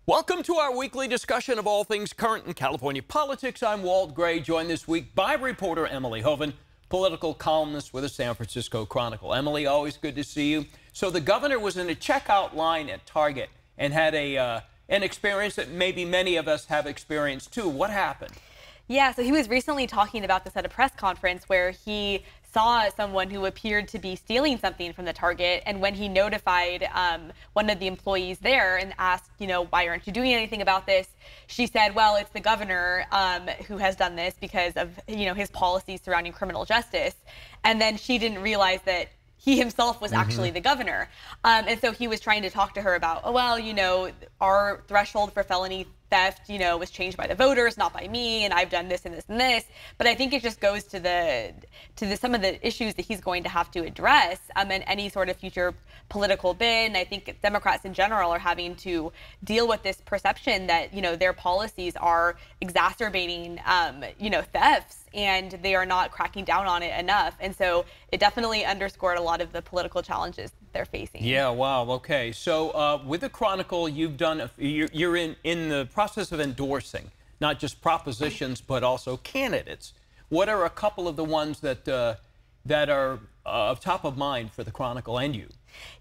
Welcome to our weekly discussion of all things current in California politics. I'm Walt Gray, joined this week by reporter Emily Hoeven, political columnist with the San Francisco Chronicle. Emily, always good to see you. So the governor was in a checkout line at Target and had an experience that maybe many of us have experienced too. What happened? Yeah, so he was recently talking about this at a press conference where he saw someone who appeared to be stealing something from the Target, and when he notified one of the employees there and asked, why aren't you doing anything about this? She said, well, it's the governor who has done this because of, his policies surrounding criminal justice. And then she didn't realize that he himself was actually the governor. And so he was trying to talk to her about, our threshold for felony theft, was changed by the voters, not by me, and I've done this and this and this. But I think it just goes to some of the issues that he's going to have to address in any sort of future political bid. And I think Democrats in general are having to deal with this perception that, their policies are exacerbating, thefts, and they are not cracking down on it enough. And so it definitely underscored a lot of the political challenges they're facing. Yeah, wow, okay. So with the Chronicle, you're in the process of endorsing not just propositions, but also candidates. What are a couple of the ones that are top of mind for the Chronicle and you?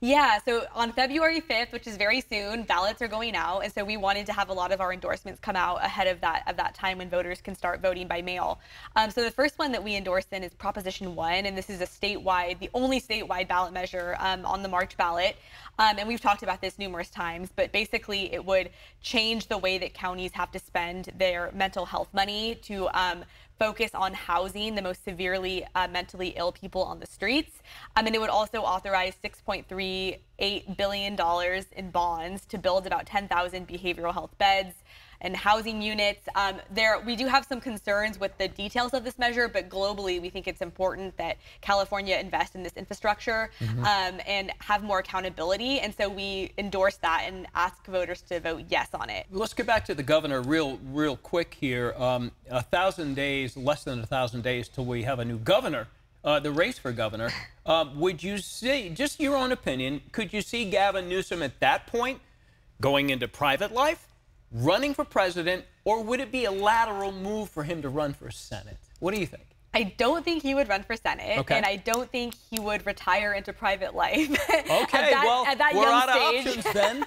Yeah, so on February 5th, which is very soon, ballots are going out, and so we wanted to have a lot of our endorsements come out ahead of that time when voters can start voting by mail. So the first one that we endorsed in is Proposition 1, and this is the only statewide ballot measure on the March ballot. And we've talked about this numerous times, but basically it would change the way that counties have to spend their mental health money to focus on housing the most severely mentally ill people on the streets. And it would also authorize $6.38 billion in bonds to build about 10,000 behavioral health beds and housing units. We do have some concerns with the details of this measure, but globally we think it's important that California invest in this infrastructure and have more accountability. And so we endorse that and ask voters to vote yes on it. Let's get back to the governor real quick here. 1,000 days, less than 1,000 days till we have a new governor. The race for governor. Would you say, just your own opinion, could you see Gavin Newsom at that point going into private life, running for president, or would it be a lateral move for him to run for Senate? What do you think? I don't think he would run for Senate, and I don't think he would retire into private life Okay, at that we're young out stage. of options then.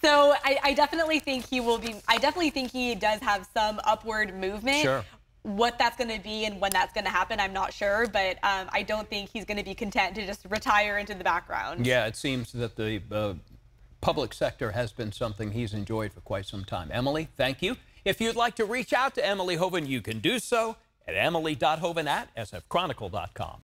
So I definitely think he will be. I definitely think he does have some upward movement. Sure. What that's going to be and when that's going to happen, I'm not sure, but I don't think he's going to be content to just retire into the background. Yeah, it seems that the public sector has been something he's enjoyed for quite some time. Emily, thank you. If you'd like to reach out to Emily Hoeven, you can do so at emily.hoeven@sfchronicle.com.